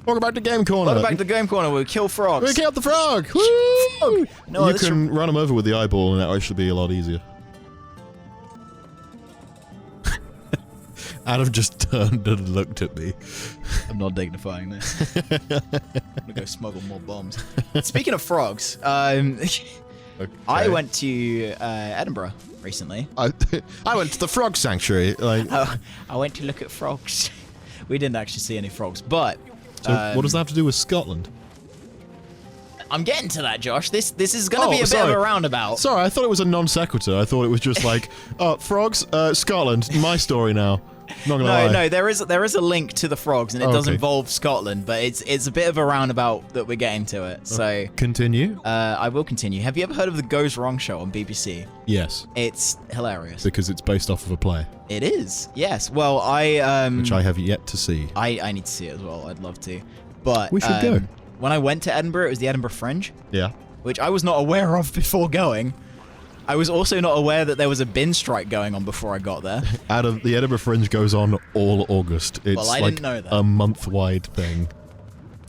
Welcome back to Game Corner. Welcome back to the Game Corner. We'll kill frogs. We killed the frog. Woo! No, you can run them over with the eyeball, and that'll actually be a lot easier. Adam just turned and looked at me. I'm not dignifying this. I'm gonna go smuggle more bombs. Speaking of frogs, okay. I went to Edinburgh recently. I went to the frog sanctuary. Like, I went to look at frogs. We didn't actually see any frogs, but so what does that have to do with Scotland? I'm getting to that, Josh. This is going to be a bit of a roundabout. Sorry, I thought it was a non sequitur. I thought it was just like, frogs, Scotland, my story now. Not gonna lie. No, there is a link to the frogs, and it does involve Scotland, but it's a bit of a roundabout that we're getting to it. So continue. I will continue. Have you ever heard of the Goes Wrong show on BBC? Yes. It's hilarious because it's based off of a play. It is. Yes. Well, which I have yet to see. I need to see it as well. I'd love to. But we should go. When I went to Edinburgh, it was the Edinburgh Fringe. Yeah. Which I was not aware of before going. I was also not aware that there was a bin strike going on before I got there. The Edinburgh Fringe goes on all August. It's I didn't know that. A month-wide thing.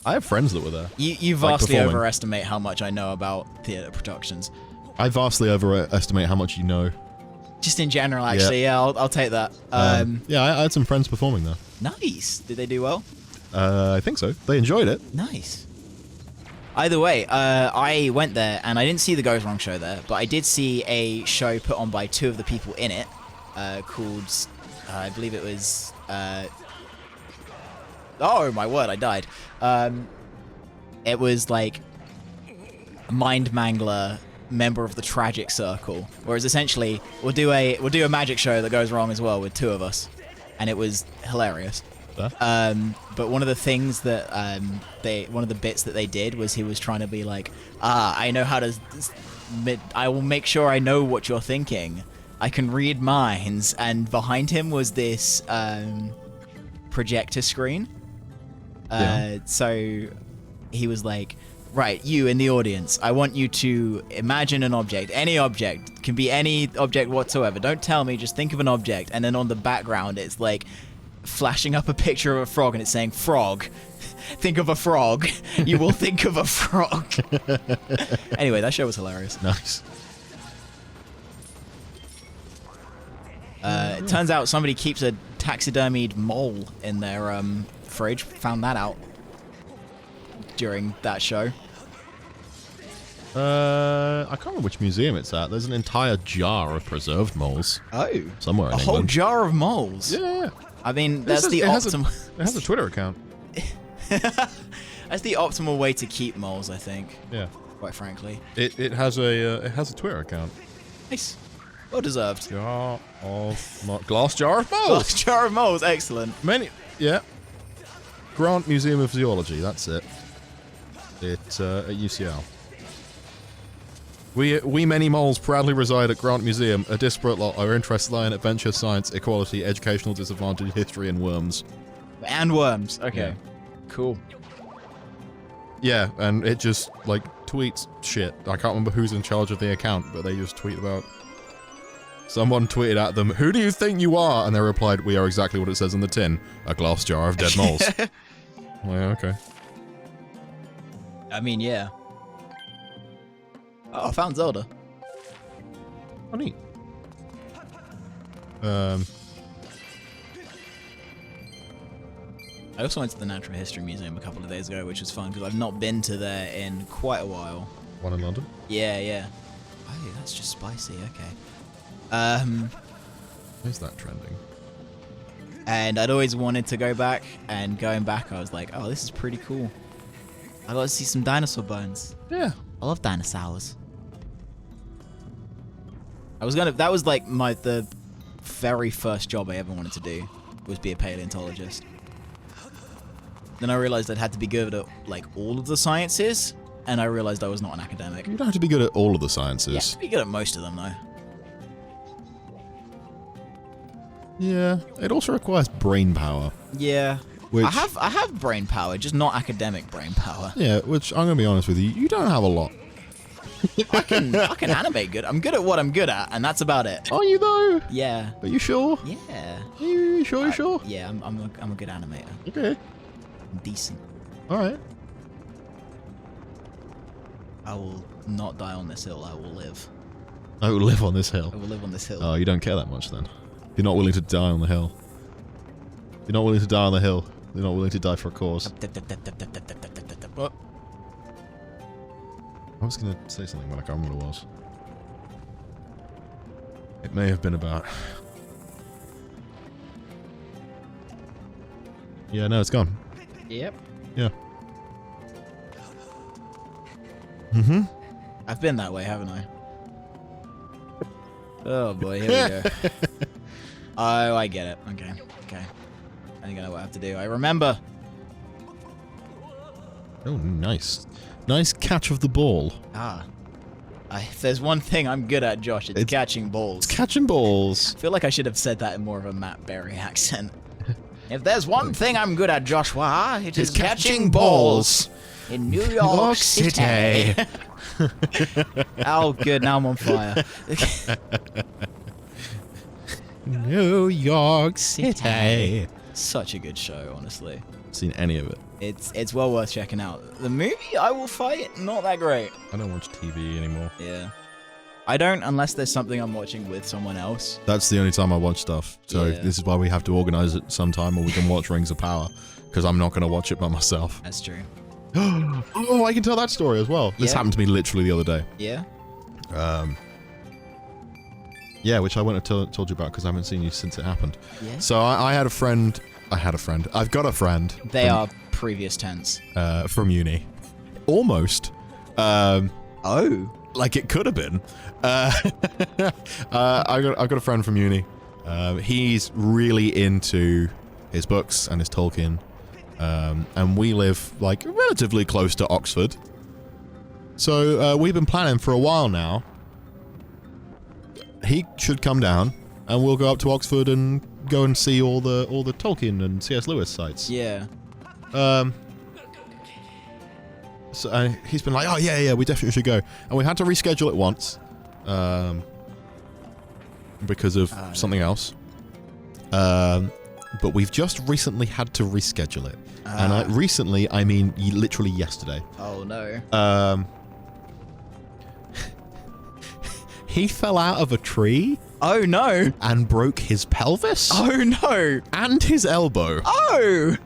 I have friends that were there. You vastly overestimate how much I know about theatre productions. I vastly overestimate how much you know. Just in general, actually. Yeah, I'll take that. Yeah, I had some friends performing there. Nice. Did they do well? I think so. They enjoyed it. Nice. Either way, I went there, and I didn't see the Goes Wrong show there, but I did see a show put on by two of the people in it, called, I believe it was, oh my word, I died. It was like Mind Mangler, member of the Tragic Circle, whereas essentially we'll do a magic show that goes wrong as well with two of us, and it was hilarious. But one of the things that one of the bits that they did was he was trying to be like, I know how to, I will make sure I know what you're thinking. I can read minds, and behind him was this projector screen. So he was like, right, you in the audience, I want you to imagine an object, any object, can be any object whatsoever. Don't tell me, just think of an object, and then on the background it's like flashing up a picture of a frog, and it's saying, frog, think of a frog, you will think of a frog. Anyway, that show was hilarious. Nice. It turns out somebody keeps a taxidermied mole in their fridge. Found that out during that show. I can't remember which museum it's at. There's an entire jar of preserved moles. Oh. Somewhere in England. A whole jar of moles? Yeah. I mean, that's the optimal... It has a Twitter account. That's the optimal way to keep moles, I think. Yeah. Quite frankly. It has a Twitter account. Nice. Well deserved. Glass jar of moles. Glass jar of moles, excellent. Yeah. Grant Museum of Zoology, that's it. It's at UCL. We many moles proudly reside at Grant Museum, a disparate lot. Our interests lie in adventure, science, equality, educational disadvantage, history, and worms. And worms, okay. Yeah. Cool. Yeah, and it just, like, tweets shit. I can't remember who's in charge of the account, but they just tweet about... Someone tweeted at them, "Who do you think you are?" And they replied, "We are exactly what it says in the tin. A glass jar of dead moles." Well, yeah, okay. I mean, yeah. Oh, I found Zelda. Oh, neat. I also went to the Natural History Museum a couple of days ago, which was fun, because I've not been to there in quite a while. One in London? Yeah. Oh, that's just spicy, okay. Where's that trending? And I'd always wanted to go back, and going back I was like, oh, this is pretty cool. I got to see some dinosaur bones. Yeah. I love dinosaurs. That was like the very first job I ever wanted to do, was be a paleontologist. Then I realized I'd had to be good at like all of the sciences, and I realized I was not an academic. You don't have to be good at all of the sciences. Yeah, you have to be good at most of them though. Yeah, it also requires brain power. Yeah. Which, I have brain power, just not academic brain power. Yeah, which I'm gonna be honest with you, you don't have a lot. I can animate good. I'm good at what I'm good at, and that's about it. Are you though? Yeah. Are you sure? Yeah. Are you sure? Yeah, I'm a good animator. Okay. I'm decent. All right. I will not die on this hill. I will live. I will live on this hill. I will live on this hill. Oh, you don't care that much then. You're not willing to die on the hill. You're not willing to die on the hill. You're not willing to die for a cause. What? I was going to say something, but I can't remember what it was. It may have been about... Yeah, no, it's gone. Yep. Yeah. Mm-hmm. I've been that way, haven't I? Oh boy, here we go. Oh, I get it. Okay. Okay. I think I know what I have to do. I remember. Oh, nice. Nice catch of the ball. Ah. If there's one thing I'm good at, Josh, it's catching balls. It's catching balls. I feel like I should have said that in more of a Matt Berry accent. If there's one thing I'm good at, Joshua, it is catching balls in New York City. Oh, good. Now I'm on fire. New York City. Such a good show, honestly. Seen any of it? It's well worth checking out. The movie, I Will Fight, not that great. I don't watch TV anymore. Yeah. I don't unless there's something I'm watching with someone else. That's the only time I watch stuff. So Yeah. this is why we have to organize it sometime, or we can watch Rings of Power, because I'm not going to watch it by myself. That's true. Oh, I can tell that story as well. This Yeah. happened to me literally the other day. Yeah? Yeah, which I wouldn't have told you about because I haven't seen you since it happened. Yeah. So I had a friend. I've got a friend. They are previous tense. From uni. Almost. Oh. Like it could have been. I got a friend from uni. He's really into his books and his Tolkien. And we live like relatively close to Oxford. So we've been planning for a while now. He should come down and we'll go up to Oxford and go and see all the Tolkien and C.S. Lewis sites. Yeah. So he's been like, oh yeah, we definitely should go. And we had to reschedule it once. Because of something else. But we've just recently had to reschedule it. And I mean literally yesterday. Oh no. He fell out of a tree. Oh no. And broke his pelvis. Oh no. And his elbow. Oh.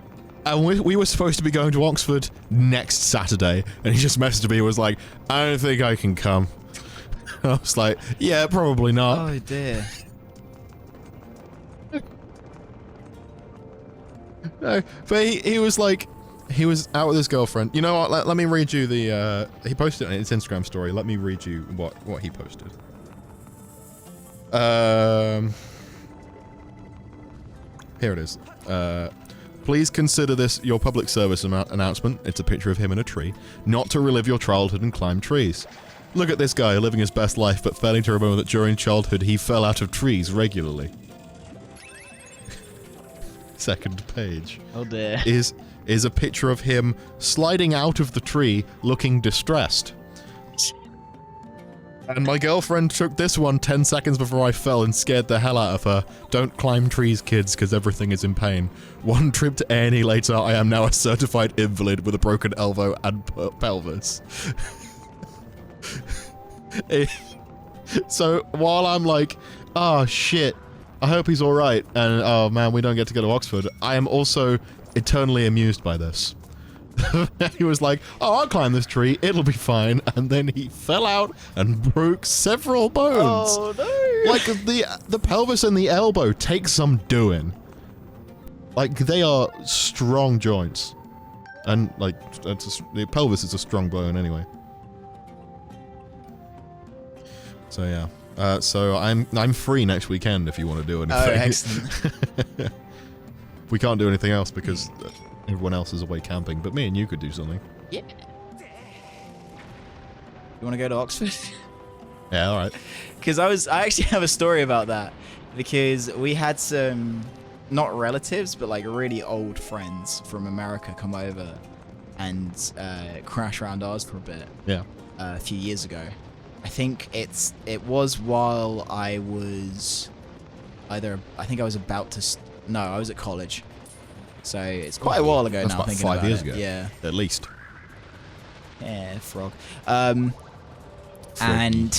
And we were supposed to be going to Oxford next Saturday. And he just messaged me and was like, I don't think I can come. I was like, yeah, probably not. Oh dear. No, but he was like, he was out with his girlfriend. You know what? Let me read you the. He posted it on his Instagram story. Let me read you what he posted. Here it is. Please consider this your public service announcement. It's a picture of him in a tree. Not to relive your childhood and climb trees. Look at this guy living his best life, but failing to remember that during childhood he fell out of trees regularly. Second page. Oh dear. Is a picture of him sliding out of the tree looking distressed. And my girlfriend took this one 10 seconds before I fell and scared the hell out of her. Don't climb trees, kids, because everything is in pain. One trip to A&E later, I am now a certified invalid with a broken elbow and pelvis. So while I'm like, oh shit, I hope he's alright, and oh man, we don't get to go to Oxford, I am also eternally amused by this. He was like, oh, I'll climb this tree, it'll be fine, and then he fell out and broke several bones. Oh no! Like, the pelvis and the elbow take some doing. Like, they are strong joints. And, like, the pelvis is a strong bone anyway. So, yeah. So, I'm free next weekend if you want to do anything. Oh, excellent. We can't do anything else because everyone else is away camping, but me and you could do something. Yeah. You want to go to Oxford? Yeah, alright. Because I actually have a story about that. Because we had some, not relatives, but like really old friends from America come over and crash around ours for a bit. Yeah. A few years ago. I think it was while I was I was at college. So it's quite a while ago That's now. about Thinking 5 about years it. ago. Yeah. At least. Yeah, frog. Froggy.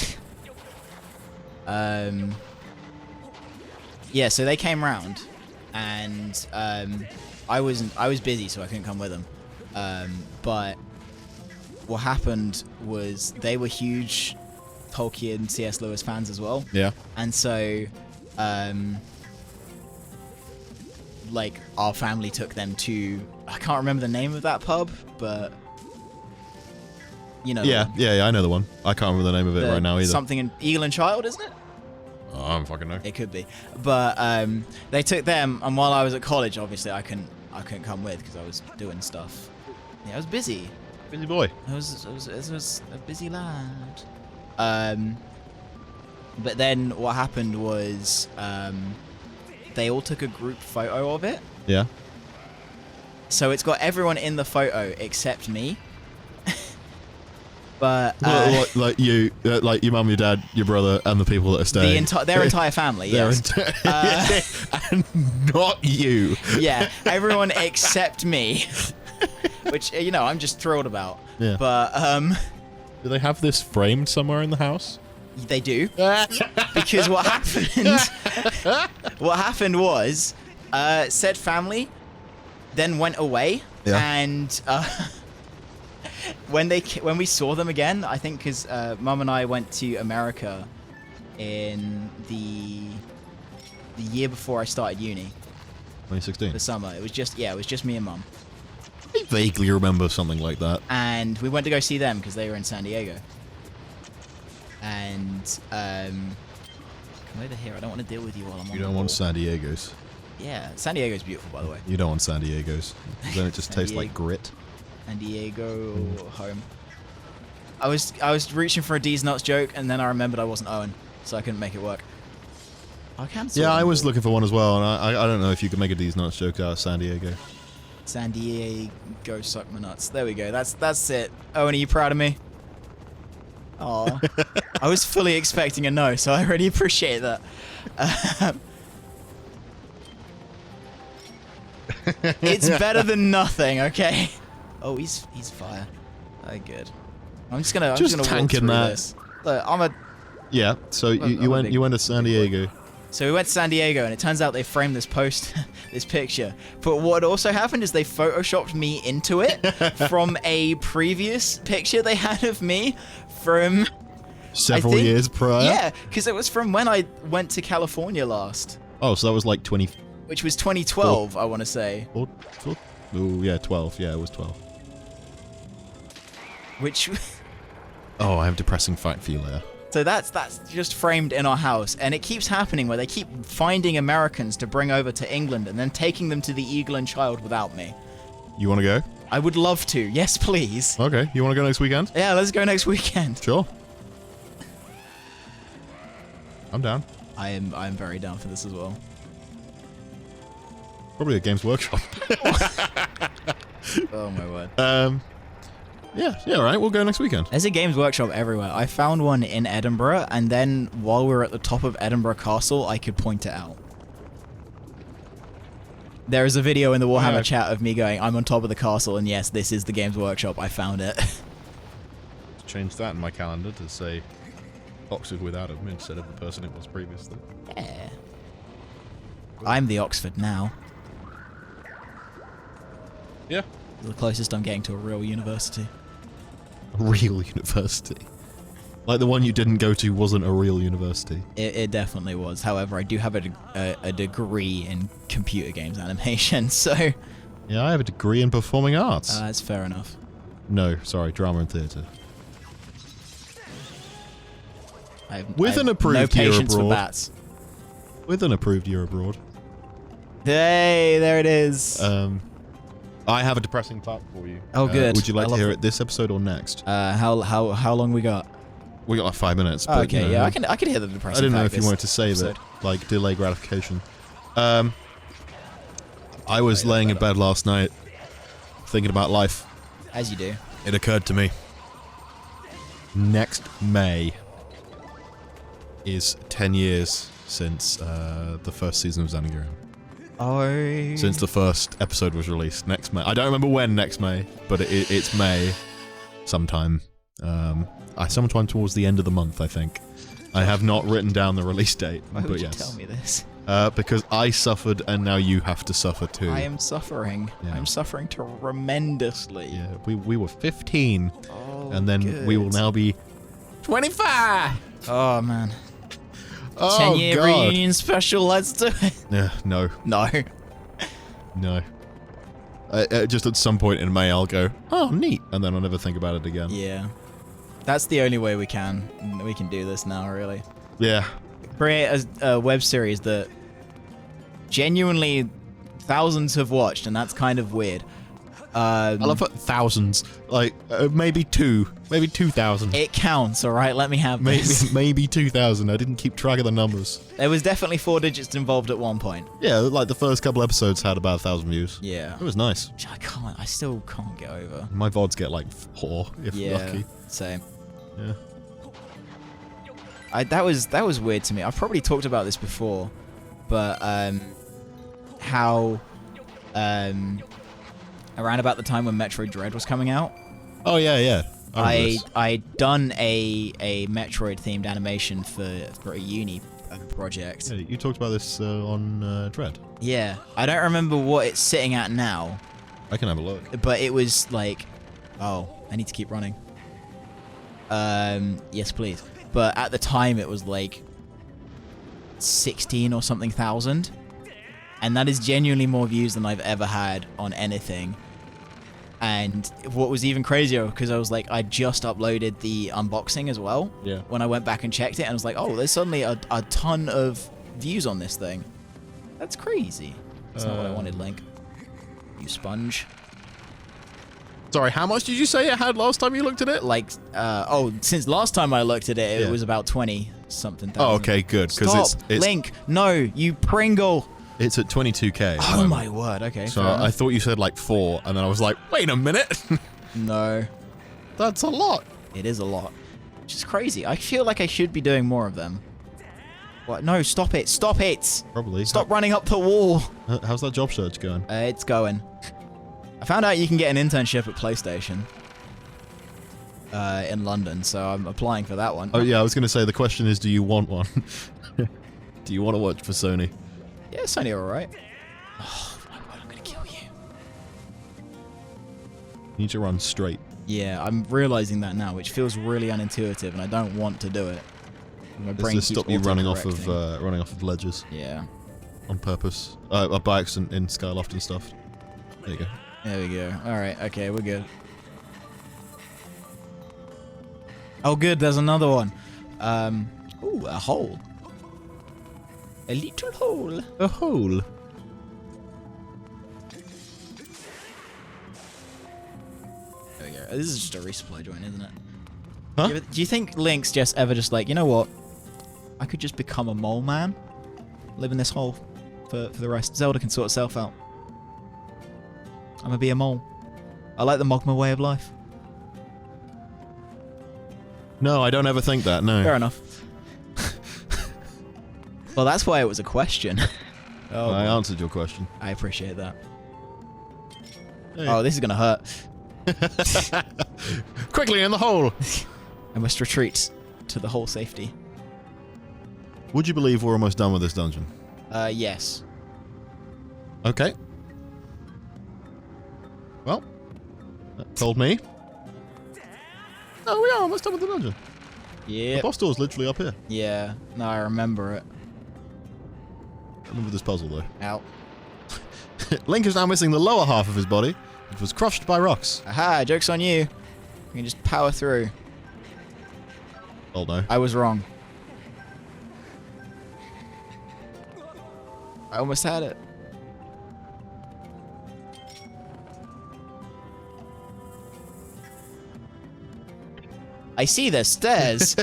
Yeah, so they came round, and I was busy, so I couldn't come with them. But what happened was they were huge Tolkien, C.S. Lewis fans as well. Yeah. And so, like, our family took them to, I can't remember the name of that pub, but you know. Yeah, I know the one. I can't remember the name of it right now either. Something in Eagle and Child, isn't it? Oh, I don't fucking know. It could be, but they took them, and while I was at college, obviously I couldn't come with because I was doing stuff. Yeah, I was busy. Busy boy. I was a busy lad. But then what happened was they all took a group photo of it. Yeah. So it's got everyone in the photo except me. But like you, like your mum, your dad, your brother, and the people that are staying. Their entire family, yes. And not you. Yeah, everyone except me. Which, you know, I'm just thrilled about. Yeah. But do they have this framed somewhere in the house? they do. Because what happened was said family then went away. Yeah. And when we saw them again, I think because Mum and I went to America in the year before I started uni, 2016. the summer. It was just me and Mum. I vaguely remember something like that. And we went to go see them because they were in San Diego. And come over here. I don't want to deal with you while I'm on. You don't want San Diego's. Yeah, San Diego's beautiful, by the way. You don't want San Diego's. Then it just San tastes like grit. San Diego home. I was reaching for a D's nuts joke, and then I remembered I wasn't Owen, so I couldn't make it work. I can. Yeah, I was looking for one as well, and I don't know if you could make a D's nuts joke out of San Diego. San Diego suck my nuts. There we go. That's it. Owen, are you proud of me? Oh, I was fully expecting a no, so I really appreciate that. It's better than nothing, okay? Oh, he's fire. Oh, good. I'm just gonna walk tanking through that. this. Look, Yeah. So you went to San Diego. So we went to San Diego, and it turns out they framed this this picture. But what also happened is they photoshopped me into it from a previous picture they had of me from Several years prior. Yeah, because it was from when I went to California last. Oh, so that was like 20. Which was 2012, I want to say. Oh, yeah, 12. Yeah, it was 12. Which. Oh, I have depressing fact for you later. So that's just framed in our house, and it keeps happening where they keep finding Americans to bring over to England and then taking them to the Eagle and Child without me. You want to go? I would love to. Yes, please. Okay. You want to go next weekend? Yeah, let's go next weekend. Sure. I'm down. I'm very down for this as well. Probably a Games Workshop. Oh my word. Yeah, all right. We'll go next weekend. There's a Games Workshop everywhere. I found one in Edinburgh, and then while we were at the top of Edinburgh Castle, I could point it out. There is a video in the Warhammer chat of me going, I'm on top of the castle, and yes, this is the Games Workshop. I found it. Change that in my calendar to say Oxford with Adam instead of the person it was previously. Yeah. I'm the Oxford now. Yeah. The closest I'm getting to a real university. A real university. Like the one you didn't go to wasn't a real university. It definitely was. However, I do have a degree in computer games animation, so... Yeah, I have a degree in performing arts. That's fair enough. No, sorry, drama and theatre. With an approved no patience year abroad. for bats. With an approved year abroad. Hey, there it is. I have a depressing fact for you. Oh, good. Would you like to hear it this episode or next? How long we got? We got like 5 minutes. Oh, But, okay, you know, yeah, I can hear the depressing fact. I didn't know if you this wanted to save episode. it, like delay gratification. I was laying in bed last night, thinking about life. As you do. It occurred to me. Next May is 10 years since the first season of Xenogram. Oh. since the first episode was released. Next May. I don't remember when next May, but it's May sometime. Sometime towards the end of the month, I think. I have not written down the release date, Why but would you yes. tell me this? Because I suffered and now you have to suffer too. I am suffering. Yeah. I'm suffering tremendously. Yeah, we were 15, Oh, and then we will now be 25. Oh, man. Oh 10-year God. reunion special, let's do it. Yeah, no, No. no. Just at some point in May, I'll go, oh, neat, and then I'll never think about it again. Yeah. That's the only way we can do this now, really. Yeah. Create a web series that genuinely thousands have watched, and that's kind of weird. I love it, thousands, like maybe 2,000. It counts, all right? Let me have this. Maybe 2,000. I didn't keep track of the numbers. There was definitely 4 digits involved at one point. Yeah, like the first couple episodes had about 1,000 views. Yeah. It was nice. Which I still can't get over. My VODs get like 4 if Yeah, lucky. same. Yeah. That was weird to me. I've probably talked about this before, but how around about the time when Metroid Dread was coming out, Oh yeah, yeah. I'd done a Metroid themed animation for a uni project. Yeah, you talked about this on Dread. Yeah, I don't remember what it's sitting at now, I can have a look. but it was like, oh, I need to keep running. Yes, please. But at the time, it was like 16 or something thousand, and that is genuinely more views than I've ever had on anything. And what was even crazier, because I was like, I just uploaded the unboxing as well. Yeah. When I went back and checked it, and I was like, oh, there's suddenly a ton of views on this thing. That's crazy. That's not what I wanted, Link. You sponge. Sorry, how much did you say it had last time you looked at it? Like, since last time I looked at it, it Yeah. was about 20 something thousand. Oh, okay, good. Stop, Because it's Link. No, you Pringle. it's at 22k. Oh my word. Okay. So fair I enough. thought you said like 4, and then I was like, wait a minute. No, That's a lot. it is a lot. Which is crazy. I feel like I should be doing more of them. What? No, stop it. Stop it. Probably. Stop running up the wall. How's that job search going? It's going. I found out you can get an internship at PlayStation in London, so I'm applying for that one. Oh yeah, I was going to say the question is, do you want one? Do you want to work for Sony? Yeah, it's only alright. Oh my god, I'm gonna kill you. You need to run straight. Yeah, I'm realizing that now, which feels really unintuitive, and I don't want to do it. My It's brain to keeps stop you running off auto-correcting. of ledges Yeah, on purpose, by accident in Skyloft and stuff. There you go. there we go. Alright, okay, we're good. Oh good, there's another one. Ooh, a hole. A little hole. A hole. There we go. This is just a resupply joint, isn't it? Huh? Do you think Link's just ever just like, you know what? I could just become a mole man, live in this hole for the rest. Zelda can sort itself out. I'm gonna be a mole. I like the Mogma way of life. No, I don't ever think that, no. Fair enough. Well, that's why it was a question. Oh, I boy. answered your question. I appreciate that. Hey. Oh, this is gonna hurt. Quickly in the hole! I must retreat to the hole safety. Would you believe we're almost done with this dungeon? Yes. Okay. Well, that told me. Oh, we are almost done with the dungeon. The Yeah. boss door's literally up here. Yeah. No, I remember it. I remember this puzzle, though. Ow. Link is now missing the lower half of his body. It was crushed by rocks. Aha, joke's on you. You can just power through. Oh, no. I was wrong. I almost had it. I see the stairs.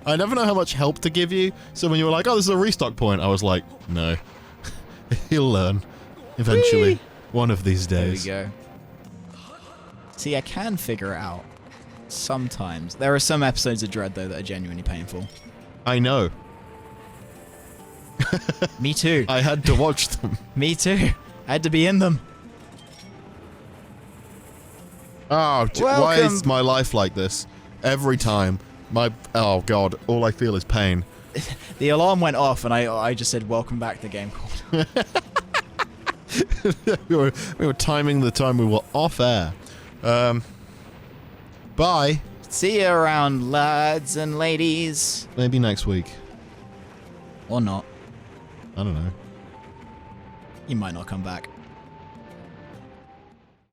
I never know how much help to give you, so when you were like, oh, this is a restock point, I was like, no. He'll learn. Eventually. Whee! One of these There we days. go. See, I can figure it out. Sometimes. There are some episodes of Dread, though, that are genuinely painful. I know. Me too. I had to watch them. Me too. I had to be in them. Oh, why Welcome. is my life like this? Every time. Oh god, all I feel is pain. The alarm went off and I just said, welcome back to Game Called. we were timing the time we were off air. Bye. See you around, lads and ladies. Maybe next week. Or not. I don't know. You might not come back.